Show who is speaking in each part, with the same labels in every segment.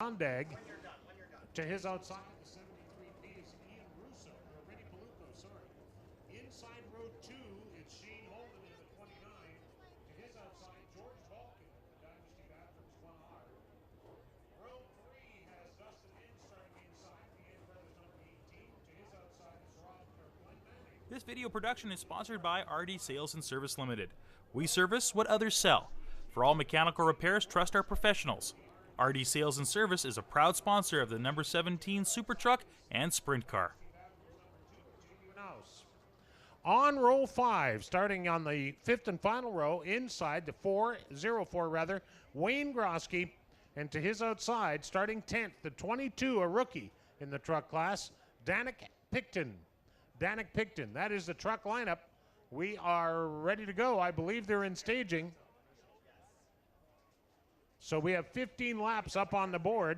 Speaker 1: Zondag. To his outside, the 73P is Ian Russo, or Rennie Paluco, sorry. Inside row 2, it's Shane Holden in the 29. To his outside, George Balkin, the Dynasty Bathrooms 1R. Row 3 has Dustin In starting inside, the Ian Brothers number 18. To his outside is Glenn Manning.
Speaker 2: This video production is sponsored by RD Sales and Service Limited. We service what others sell. For all mechanical repairs, trust our professionals. RD Sales and Service is a proud sponsor of the number 17 Super Truck and Sprint Car.
Speaker 1: On row 5, starting on the 5th and final row, inside the 04 Wayne Grosky, and to his outside, starting 10th, the 22, a rookie in the truck class, Danik Picton. That is the truck lineup. We are ready to go. I believe they're in staging. So we have 15 laps up on the board.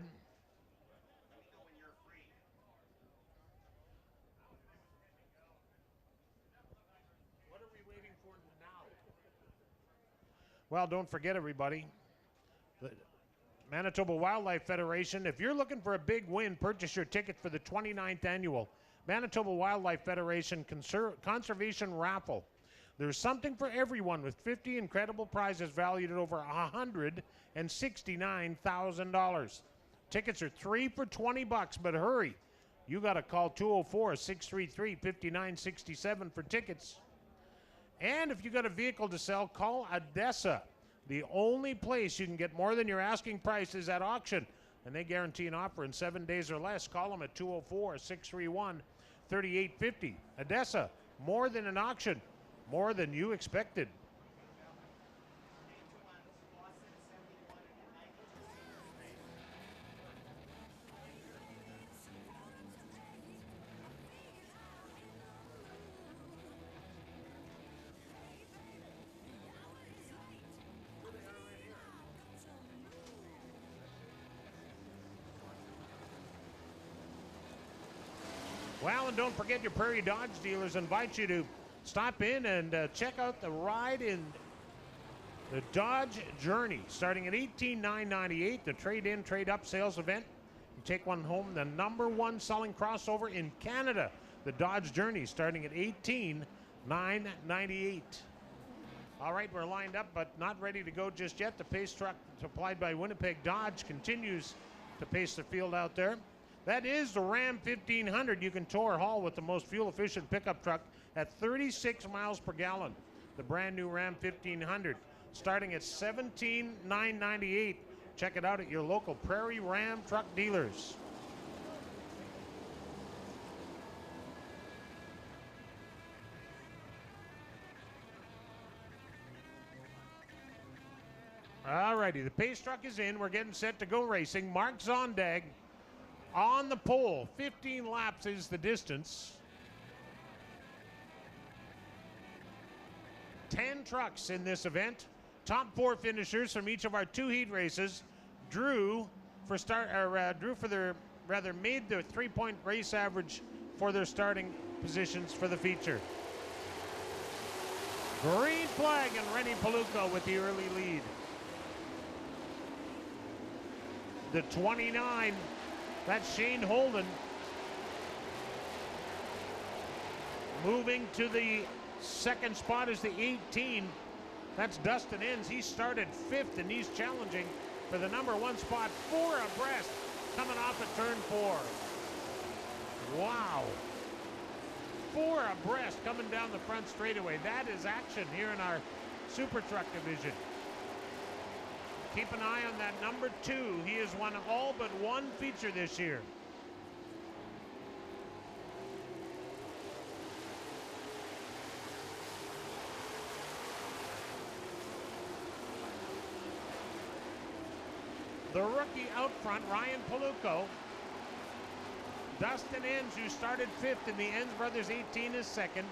Speaker 1: What are we waiting for now? Well, don't forget, everybody, the Manitoba Wildlife Federation, if you're looking for a big win, purchase your ticket for the 29th annual Manitoba Wildlife Federation Conservation Raffle. There's something for everyone with 50 incredible prizes valued at over $169,000. Tickets are 3 for $20, but hurry. You got to call 204-633-5967 for tickets. And if you got a vehicle to sell, call Odessa. The only place you can get more than your asking price is at auction, and they guarantee an offer in 7 days or less. Call them at 204-631-3850. Odessa, more than an auction. More than you expected. Well, and don't forget, your Prairie Dodge dealers invite you to stop in and check out the ride in the Dodge Journey, starting at $18,998, the trade-in, trade-up sales event. You take one home, the #1 selling crossover in Canada, the Dodge Journey, starting at $18,998. All right, we're lined up, but not ready to go just yet. The pace truck supplied by Winnipeg Dodge continues to pace the field out there. That is the Ram 1500. You can tow or haul with the most fuel-efficient pickup truck at 36 miles per gallon. The brand new Ram 1500, starting at $17,998. Check it out at your local Prairie Ram truck dealers. All righty, the pace truck is in. We're getting set to go racing. Mark Zondag on the pole. 15 laps is the distance. 10 trucks in this event. Top 4 finishers from each of our 2 heat races made their 3-point race average for their starting positions for the feature. Green flag and Rennie Paluco with the early lead. The 29, that's Shane Holden. Moving to the second spot is the 18. That's Dustin Inns. He started 5th, and he's challenging for the #1 spot. 4 abreast coming off at turn 4. Wow. 4 abreast coming down the front straightaway. That is action here in our Super Truck division. Keep an eye on that #2. He has won all but 1 feature this year. The rookie out front, Ryan Paluco. Dustin Inns, who started 5th in the Inns Brothers 18, is 2nd.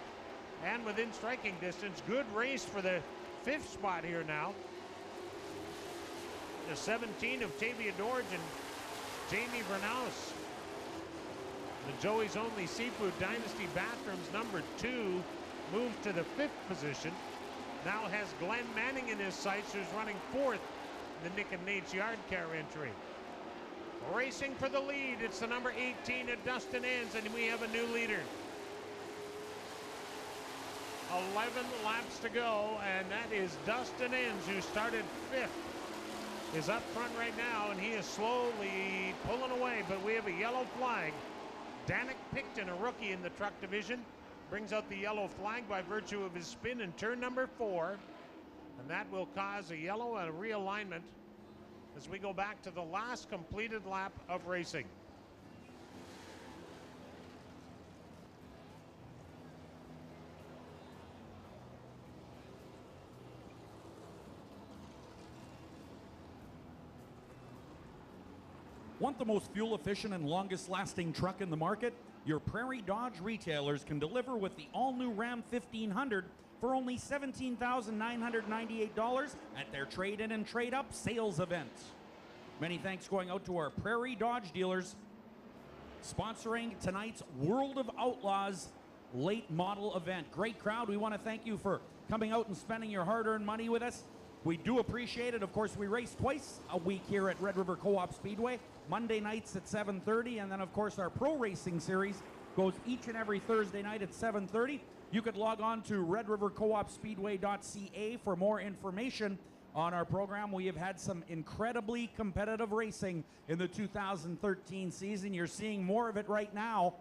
Speaker 1: And within striking distance, good race for the 5th spot here now. The 17 of Tavia Dorge and Jamie Vernaus. The Joey's Only Seafood Dynasty Bathrooms #2 moved to the 5th position. Now has Glenn Manning in his sights, who's running 4th in the Nick and Nate's Yard Care entry. Racing for the lead, it's the number 18 at Dustin Enns, and we have a new leader. 11 laps to go, and that is Dustin Enns, who started 5th, is up front right now, and he is slowly pulling away, but we have a yellow flag. Danik Picton, a rookie in the truck division, brings out the yellow flag by virtue of his spin in turn number 4, and that will cause a yellow and a realignment as we go back to the last completed lap of racing.
Speaker 3: Want the most fuel-efficient and longest-lasting truck in the market? Your Prairie Dodge retailers can deliver with the all-new Ram 1500 for only $17,998 at their trade-in and trade-up sales event. Many thanks going out to our Prairie Dodge dealers sponsoring tonight's World of Outlaws late model event. Great crowd. We want to thank you for coming out and spending your hard-earned money with us. We do appreciate it. Of course, we race twice a week here at Red River Co-op Speedway. Monday nights at 7:30, and then of course our pro racing series goes each and every Thursday night at 7:30. You could log on to redrivercoopspeedway.ca for more information on our program. We have had some incredibly competitive racing in the 2013 season. You're seeing more of it right now,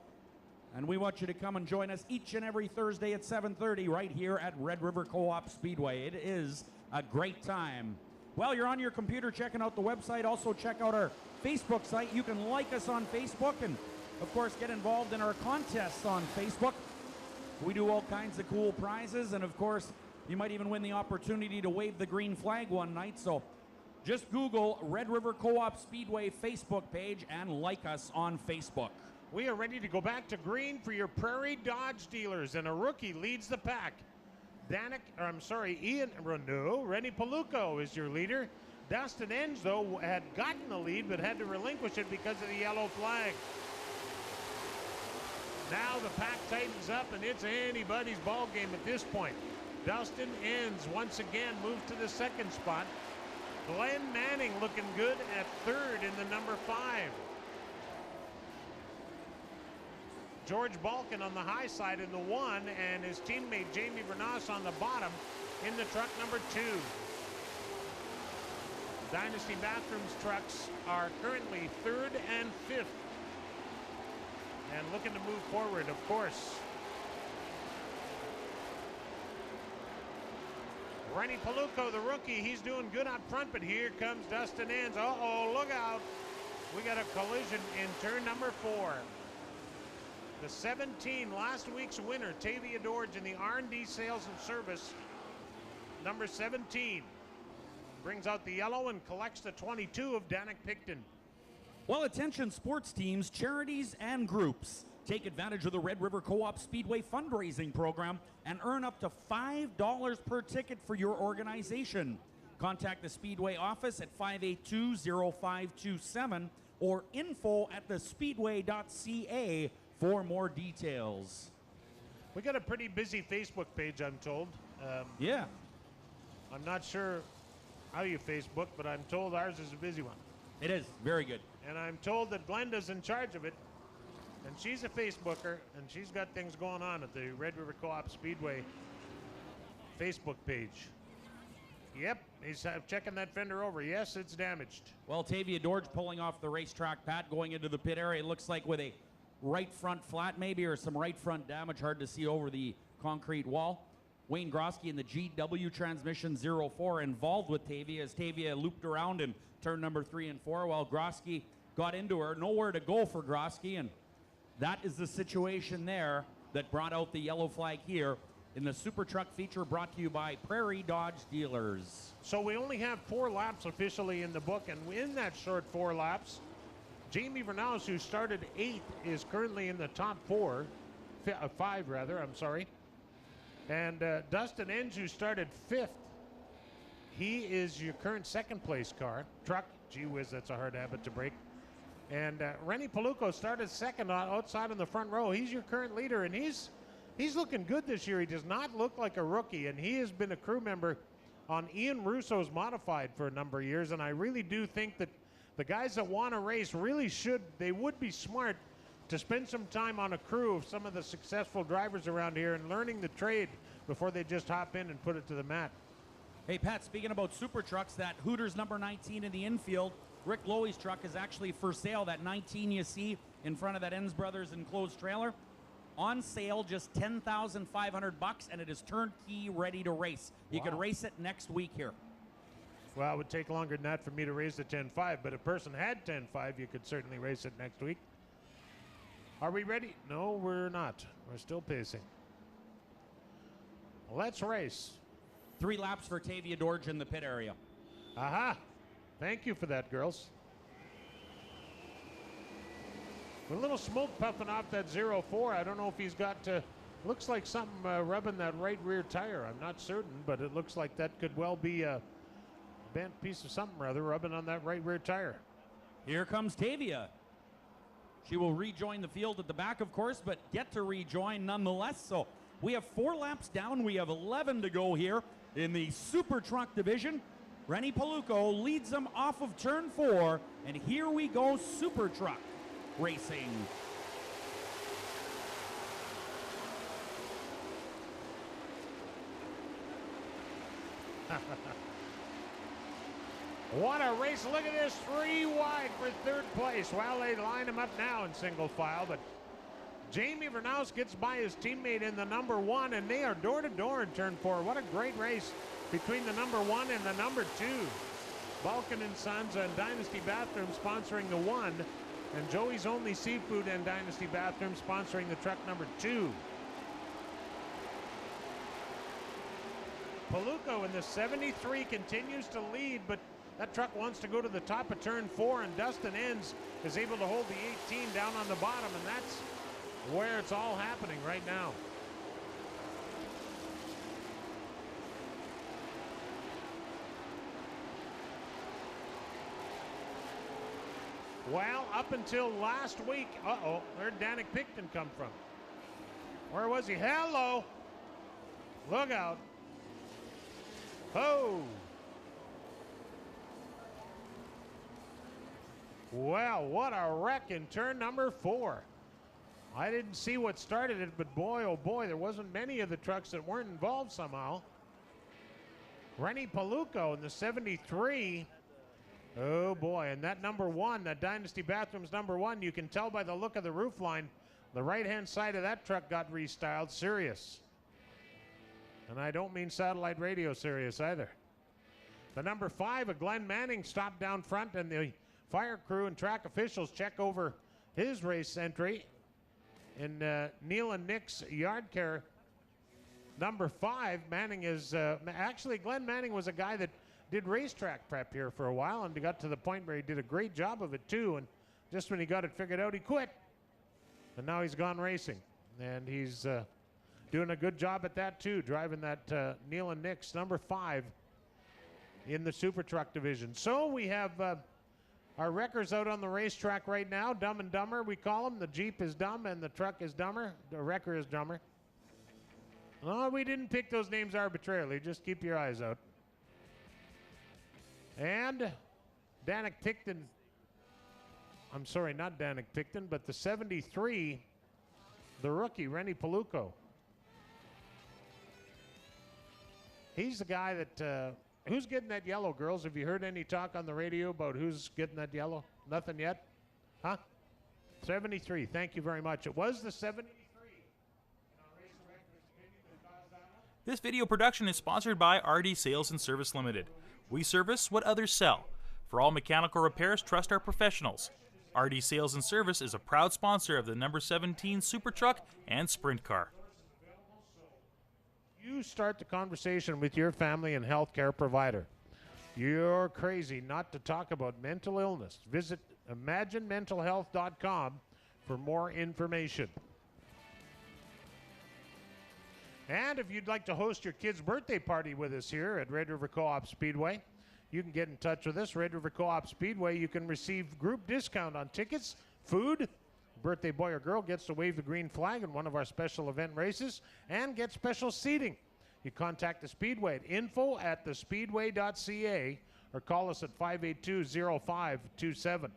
Speaker 3: and we want you to come and join us each and every Thursday at 7:30 right here at Red River Co-op Speedway. It is a great time. While you're on your computer checking out the website, also check out our Facebook site. You can like us on Facebook and, of course, get involved in our contests on Facebook. We do all kinds of cool prizes, and, of course, you might even win the opportunity to wave the green flag one night. So just Google Red River Co-op Speedway Facebook page and like us on Facebook.
Speaker 1: We are ready to go back to green for your Prairie Dodge dealers, and a rookie leads the pack. Ian Renault, Rennie Paluco is your leader. Dustin Enns, though, had gotten the lead but had to relinquish it because of the yellow flag. Now the pack tightens up, and it's anybody's ball game at this point. Dustin Enns once again moved to the 2nd spot. Glenn Manning looking good at 3rd in the number 5. George Balkin on the high side in the 1, and his teammate Jamie Bernas on the bottom in the truck number 2. Dynasty Bathrooms trucks are currently 3rd and 5th. And looking to move forward, of course. Rennie Paluco, the rookie, he's doing good up front, but here comes Dustin Enns. Uh-oh, look out. We got a collision in turn number 4. The 17, last week's winner, Tavia Dorge in the R&D Sales and Service, number 17, brings out the yellow and collects the 22 of Danik Picton.
Speaker 3: Well, attention sports teams, charities, and groups. Take advantage of the Red River Co-op Speedway fundraising program and earn up to $5 per ticket for your organization. Contact the Speedway office at 582-0527 or info@thespeedway.ca for more details.
Speaker 1: We got a pretty busy Facebook page, I'm told.
Speaker 3: Yeah.
Speaker 1: I'm not sure how you Facebook, but I'm told ours is a busy one.
Speaker 3: It is. Very good.
Speaker 1: And I'm told that Glenda's in charge of it. And she's a Facebooker, and she's got things going on at the Red River Co-op Speedway Facebook page. Yep, he's checking that fender over. Yes, it's damaged.
Speaker 3: Well, Tavia Dorge pulling off the racetrack, Pat, going into the pit area. It looks like with a right front flat maybe, or some right front damage, hard to see over the concrete wall. Wayne Grosky in the GW Transmission 04 involved with Tavia as Tavia looped around in turn number 3 and 4 while Grosky got into her. Nowhere to go for Grosky, and that is the situation there that brought out the yellow flag here in the Super Truck feature brought to you by Prairie Dodge Dealers.
Speaker 1: So we only have 4 laps officially in the book, and in that short 4 laps, Jamie Vernaus, who started 8th, is currently in the top 5 rather, I'm sorry. And Dustin Enns, who started 5th, he is your current 2nd place truck. Gee whiz, that's a hard habit to break. And Rennie Paluco started 2nd outside in the front row. He's your current leader, and he's looking good this year. He does not look like a rookie, and he has been a crew member on Ian Russo's Modified for a number of years, and I really do think that the guys that want to race really would be smart to spend some time on a crew of some of the successful drivers around here and learning the trade before they just hop in and put it to the mat.
Speaker 3: Hey, Pat, speaking about super trucks, that Hooters number 19 in the infield, Rick Lowy's truck is actually for sale. That 19 you see in front of that Enns Brothers enclosed trailer, on sale, just $10,500, and it is turnkey ready to race. You could race it next week here.
Speaker 1: Well, it would take longer than that for me to raise the 10.5, but if a person had 10.5, you could certainly race it next week. Are we ready? No, we're not. We're still pacing. Let's race.
Speaker 3: 3 laps for Tavia Dorge in the pit area.
Speaker 1: Aha. Thank you for that, girls. A little smoke puffing off that 04. I don't know if he's got, looks like something rubbing that right rear tire. I'm not certain, but it looks like that could well be a bent piece of something rather rubbing on that right rear tire.
Speaker 3: Here comes Tavia. She will rejoin the field at the back, of course, but get to rejoin nonetheless. So we have 4 laps down. We have 11 to go here in the Super Truck division. Rennie Paluco leads them off of turn 4, and here we go, Super Truck racing.
Speaker 1: What a race. Look at this, 3 wide for 3rd place. Well, they line him up now in single file, but Jamie Vernaus gets by his teammate in the number 1, and they are door to door in turn 4. What a great race between the number 1 and the number 2. Balkan and Sons and Dynasty Bathroom sponsoring the 1, and Joey's Only Seafood and Dynasty Bathroom sponsoring the truck number 2. Paluco in the 73 continues to lead, but that truck wants to go to the top of turn 4, and Dustin Enns is able to hold the 18 down on the bottom, and that's where it's all happening right now. Well, up until last week, where'd Danik Picton come from? Where was he? Hello! Look out. Oh! Well, what a wreck in turn number 4. I didn't see what started it, but boy, oh boy, there wasn't many of the trucks that weren't involved somehow. Rennie Paluco in the 73. Oh boy, and that number 1, that Dynasty Bathrooms number 1, you can tell by the look of the roof line, the right-hand side of that truck got restyled serious. And I don't mean satellite radio serious either. The number 5, a Glenn Manning, stopped down front, and the fire crew and track officials check over his race entry. In Neil and Nick's yard care, number 5, Manning is, actually Glenn Manning was a guy that did racetrack prep here for a while and got to the point where he did a great job of it too, and just when he got it figured out, he quit. And now he's gone racing, and he's doing a good job at that too, driving that Neil and Nick's number 5 in the Super Truck division. So we have our wreckers out on the racetrack right now. Dumb and Dumber, we call them. The Jeep is dumb and the truck is dumber. The wrecker is dumber. Oh, we didn't pick those names arbitrarily. Just keep your eyes out. And Danik Picton, I'm sorry, not Danik Picton, but the 73, the rookie, Rennie Paluco. He's the guy that, who's getting that yellow, girls? Have you heard any talk on the radio about who's getting that yellow? Nothing yet? Huh? 73, thank you very much. It was the 73.
Speaker 2: This video production is sponsored by RD Sales and Service Limited. We service what others sell. For all mechanical repairs, trust our professionals. RD Sales and Service is a proud sponsor of the number 17 Super Truck and Sprint Car.
Speaker 1: You start the conversation with your family and health care provider. You're crazy not to talk about mental illness. Visit imaginementalhealth.com for more information. And if you'd like to host your kid's birthday party with us here at Red River Co-op Speedway, you can get in touch with us. Red River Co-op Speedway, you can receive group discount on tickets, food. Birthday boy or girl gets to wave the green flag in one of our special event races and get special seating. You contact the Speedway at info@thespeedway.ca or call us at 582-0527.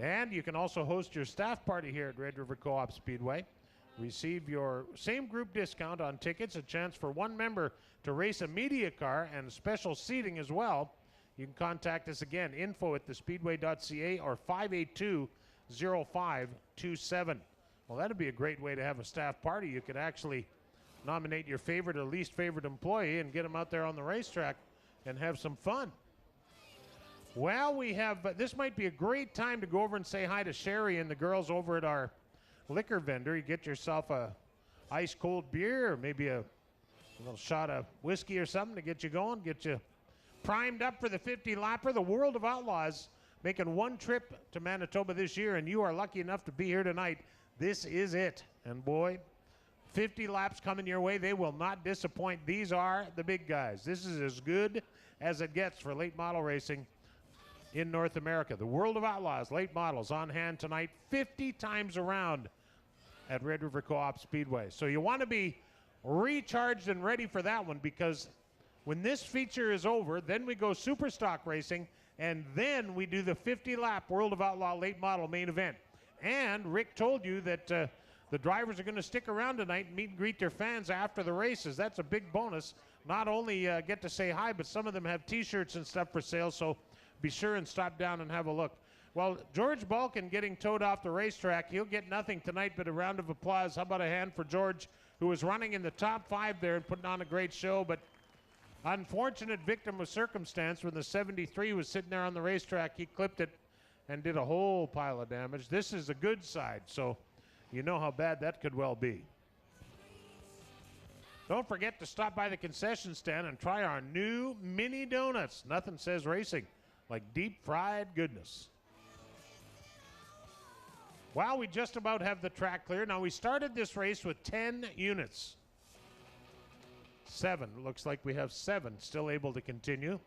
Speaker 1: And you can also host your staff party here at Red River Co-op Speedway. Receive your same group discount on tickets, a chance for one member to race a media car, and special seating as well. You can contact us again, info@thespeedway.ca or 582-0527. Well, that'd be a great way to have a staff party. You could actually nominate your favorite or least favorite employee and get them out there on the racetrack and have some fun. Well, we have, this might be a great time to go over and say hi to Sherry and the girls over at our liquor vendor. You get yourself a ice cold beer or maybe a little shot of whiskey or something to get you going, get you primed up for the 50 lapper. The World of Outlaws making one trip to Manitoba this year, and you are lucky enough to be here tonight. This is it. And boy, 50 laps coming your way. They will not disappoint. These are the big guys. This is as good as it gets for late model racing in North America. The World of Outlaws late models on hand tonight, 50 times around at Red River Co-op Speedway. So you want to be recharged and ready for that one, because when this feature is over, then we go super stock racing, and then we do the 50-lap World of Outlaw late model main event. And Rick told you that the drivers are going to stick around tonight and meet and greet their fans after the races. That's a big bonus. Not only get to say hi, but some of them have T-shirts and stuff for sale, so be sure and stop down and have a look. Well, George Balkin getting towed off the racetrack. He'll get nothing tonight but a round of applause. How about a hand for George, who was running in the top 5 there and putting on a great show, but unfortunate victim of circumstance. When the 73 was sitting there on the racetrack, he clipped it and did a whole pile of damage. This is a good side, so you know how bad that could well be. Don't forget to stop by the concession stand and try our new mini donuts. Nothing says racing like deep fried goodness. Well, we just about have the track clear. Now, we started this race with 10 units. 7. Looks like we have 7 still able to continue.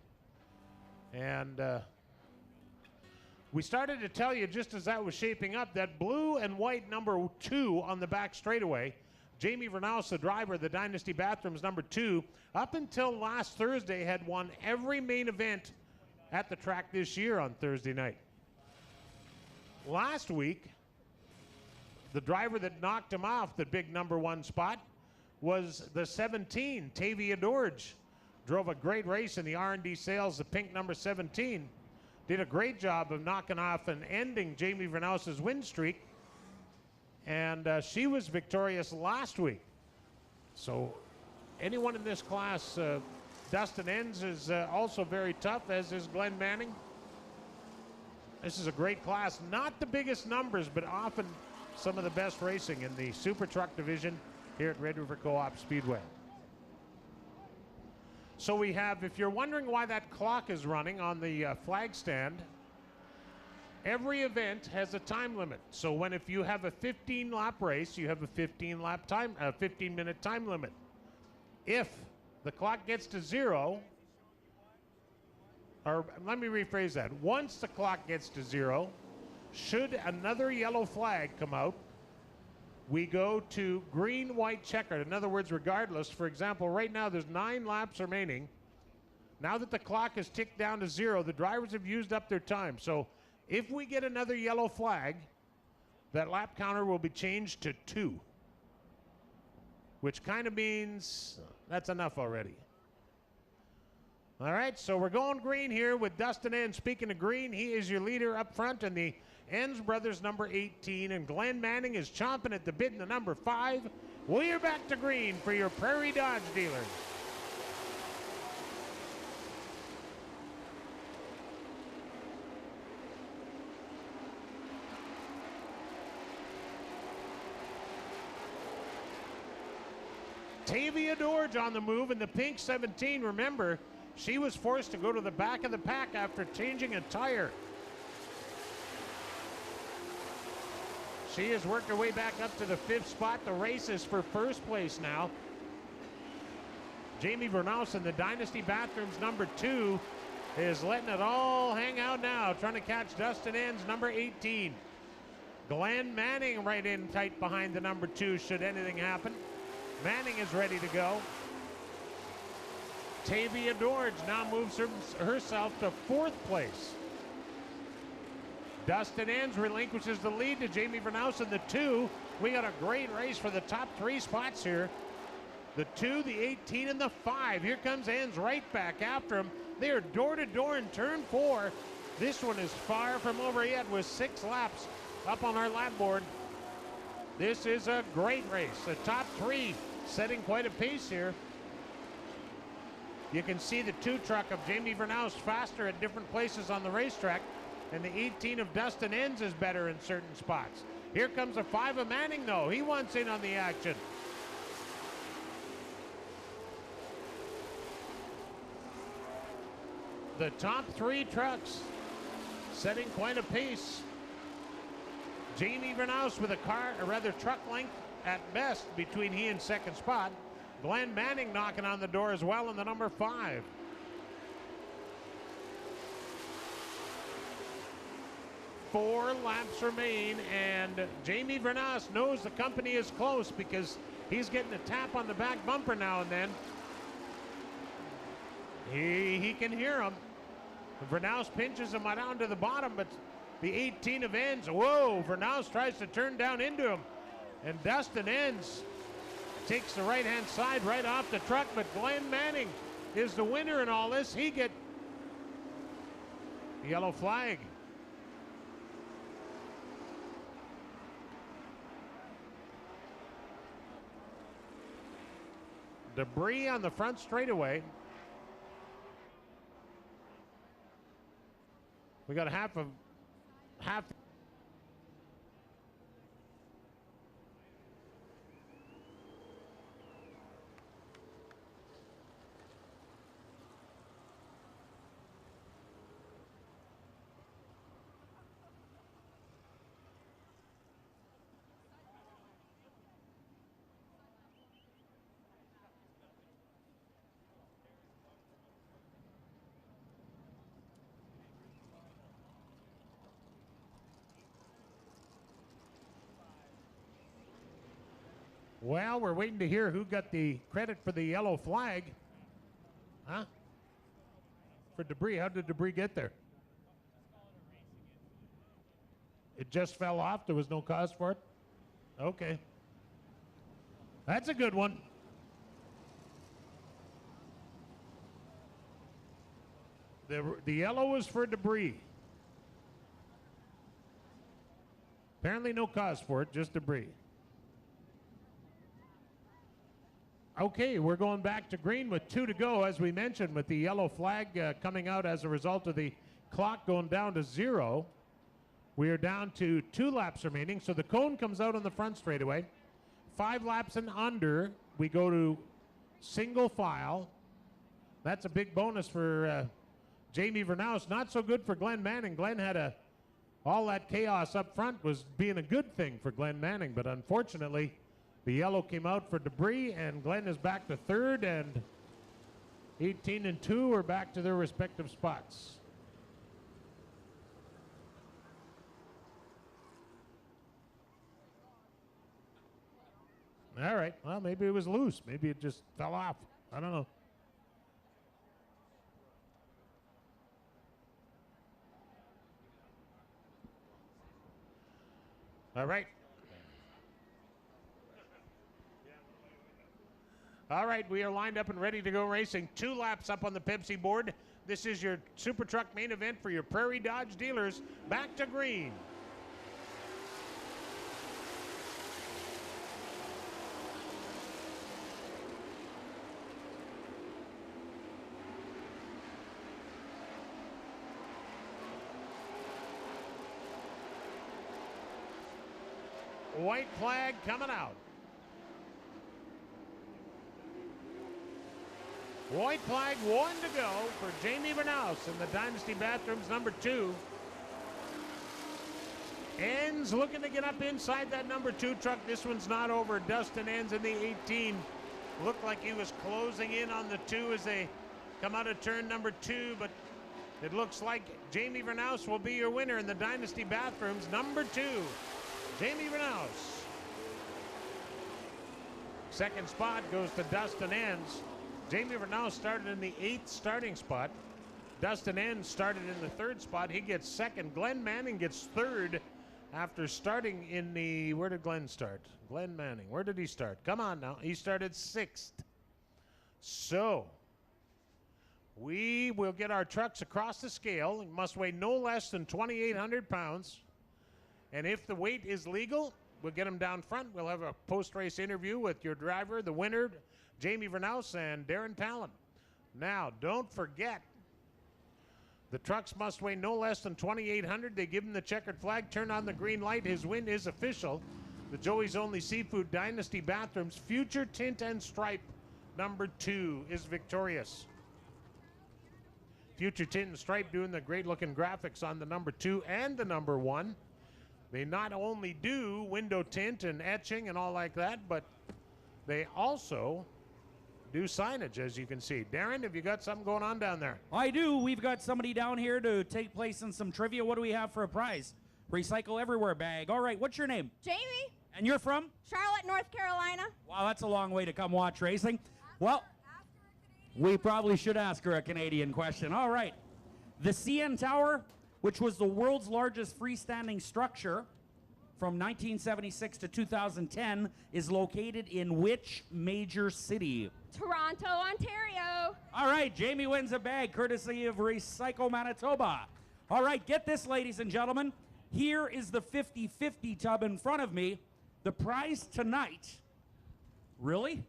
Speaker 1: And we started to tell you, just as that was shaping up, that blue and white number 2 on the back straightaway, Jamie Vernaus, the driver, the Dynasty Bathrooms number 2, up until last Thursday had won every main event at the track this year on Thursday night. Last week, the driver that knocked him off the big number 1 spot was the 17, Tavia Dorge. Drove a great race in the R&D Sales, the pink number 17. Did a great job of knocking off and ending Jamie Vernaus's win streak. And she was victorious last week. So anyone in this class, Dustin Enns is also very tough, as is Glenn Manning. This is a great class. Not the biggest numbers, but often some of the best racing in the Super Truck division here at Red River Co-op Speedway. So we have, if you're wondering why that clock is running on the flag stand, every event has a time limit. So if you have a 15-lap race, you have a 15-minute time limit. If the clock gets to 0, or let me rephrase that. Once the clock gets to 0, should another yellow flag come out, we go to green, white, checkered. In other words, regardless, for example, right now there's 9 laps remaining. Now that the clock has ticked down to 0, the drivers have used up their time. So if we get another yellow flag, that lap counter will be changed to 2, which kind of means that's enough already. All right, so we're going green here with Dustin Enns. Speaking of green, he is your leader up front, and the Enns brothers number 18, and Glenn Manning is chomping at the bit in the number 5. We're back to green for your Prairie Dodge dealer. Tavia Dorge on the move in the pink 17. Remember, she was forced to go to the back of the pack after changing a tire. She has worked her way back up to the 5th spot. The race is for first place now. Jamie Vernaus in the Dynasty Bathrooms number 2 is letting it all hang out now, trying to catch Dustin Enns, number 18. Glenn Manning right in tight behind the number 2 should anything happen. Manning is ready to go. Tavia Dorge now moves herself to 4th place. Dustin Enns relinquishes the lead to Jamie Vernaus in the 2. We got a great race for the top 3 spots here. The 2, the 18, and the 5. Here comes Enns right back after him. They are door to door in turn 4. This one is far from over yet with 6 laps up on our lap board. This is a great race. The top 3 setting quite a pace here. You can see the 2 truck of Jamie Vernaus faster at different places on the racetrack, and the 18 of Dustin Enns is better in certain spots. Here comes the 5 of Manning, though. He wants in on the action. The top 3 trucks setting quite a pace. Jamie Vernaus with a truck length at best between he and 2nd spot. Glenn Manning knocking on the door as well in the number 5. Four laps remain, and Jamie Vernaus knows the company is close because he's getting a tap on the back bumper now and then. He can hear him. Vernaus pinches him down to the bottom, but the 18 of Enns, whoa, Vernaus tries to turn down into him. And Dustin Enns takes the right-hand side right off the truck, but Glenn Manning is the winner in all this. He gets the yellow flag. Debris on the front straightaway. We got half. Well, we're waiting to hear who got the credit for the yellow flag. Huh? For debris. How did debris get there? It just fell off. There was no cause for it? Okay. That's a good one. The yellow was for debris. Apparently no cause for it, just debris. Okay, we're going back to green with 2 to go, as we mentioned, with the yellow flag coming out as a result of the clock going down to 0. We are down to 2 laps remaining, so the cone comes out on the front straightaway. 5 laps and under, we go to single file. That's a big bonus for Jamie Vernaus. Not so good for Glenn Manning. Glenn had all that chaos up front was being a good thing for Glenn Manning, but unfortunately, the yellow came out for debris, and Glenn is back to 3rd, and 18 and 2 are back to their respective spots. All right, well, maybe it was loose. Maybe it just fell off. I don't know. All right. All right, we are lined up and ready to go racing. 2 laps up on the Pepsi board. This is your Super Truck main event for your Prairie Dodge dealers. Back to green. White flag coming out. White flag, 1 to go for Jamie Vernaus in the Dynasty Bathrooms number 2. Enns looking to get up inside that number 2 truck. This one's not over. Dustin Enns in the 18. Looked like he was closing in on the 2 as they come out of turn number 2, but it looks like Jamie Vernaus will be your winner in the Dynasty Bathrooms number 2. Jamie Vernaus. Second spot goes to Dustin Enns. Jamie Vernal started in the 8th starting spot. Dustin N started in the 3rd spot. He gets 2nd. Glenn Manning gets 3rd after starting in the, where did Glenn start? Glenn Manning, where did he start? Come on now. He started 6th. So, we will get our trucks across the scale. It must weigh no less than 2,800 pounds. And if the weight is legal, we'll get them down front. We'll have a post-race interview with your driver, the winner, Jamie Vernaus and Darren Talon. Now, don't forget, the trucks must weigh no less than 2,800. They give him the checkered flag, turn on the green light. His win is official. The Joey's Only Seafood Dynasty Bathrooms Future Tint and Stripe number 2 is victorious. Future Tint and Stripe doing the great looking graphics on the number 2 and the number 1. They not only do window tint and etching and all like that, but they also do signage, as you can see. Darren, have you got something going on down there?
Speaker 3: I do. We've got somebody down here to take place in some trivia. What do we have for a prize? Recycle Everywhere bag. All right, what's your name?
Speaker 4: Jamie.
Speaker 3: And you're from?
Speaker 4: Charlotte, North Carolina.
Speaker 3: Wow, that's a long way to come watch racing. Well, we probably should ask her a Canadian question. All right. The CN Tower, which was the world's largest freestanding structure from 1976 to 2010, is located in which major city?
Speaker 4: Toronto, Ontario.
Speaker 3: All right, Jamie wins a bag courtesy of Recycle Manitoba. All right, get this, ladies and gentlemen. Here is the 50-50 tub in front of me. The prize tonight, really?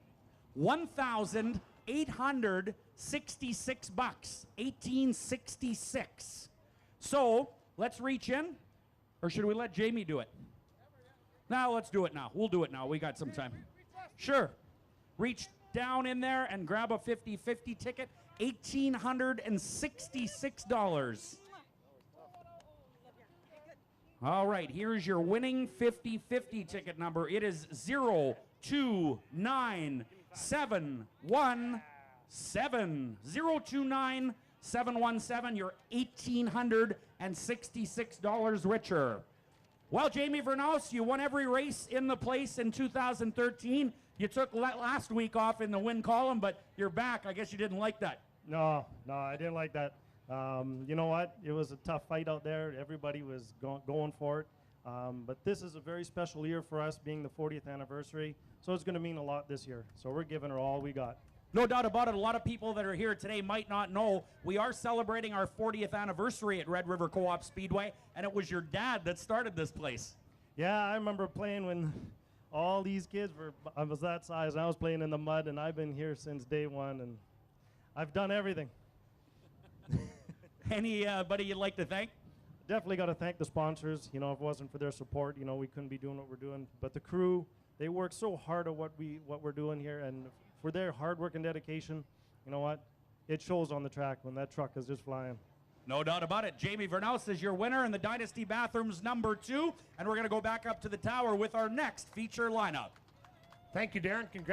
Speaker 3: $1,866 bucks, 1866. So let's reach in, or should we let Jamie do it? Now let's do it now. We'll do it now. We got some time. Sure. Reach down in there and grab a 50-50 ticket, $1,866. All right, here's your winning 50-50 ticket number. It is 029717. 029717. You're $1,866 richer. Well, Jamie Vernaus, you won every race in the place in 2013. You took last week off in the win column, but you're back. I guess you didn't like that.
Speaker 5: No, I didn't like that. You know what? It was a tough fight out there. Everybody was going for it. But this is a very special year for us, being the 40th anniversary. So it's going to mean a lot this year. So we're giving her all we got.
Speaker 3: No doubt about it. A lot of people that are here today might not know we are celebrating our 40th anniversary at Red River Co-op Speedway, and it was your dad that started this place.
Speaker 5: Yeah, I remember playing when all these kids I was that size, and I was playing in the mud, and I've been here since day one, and I've done everything.
Speaker 3: Anybody you'd like to thank?
Speaker 5: Definitely got to thank the sponsors. You know, if it wasn't for their support, you know, we couldn't be doing what we're doing. But the crew, they work so hard at what we're doing here, and for their hard work and dedication, you know what? It shows on the track when that truck is just flying.
Speaker 3: No doubt about it. Jamie Vernaus is your winner in the Dynasty Bathrooms number 2, and we're going to go back up to the tower with our next feature lineup.
Speaker 1: Thank you, Darren. Congrats.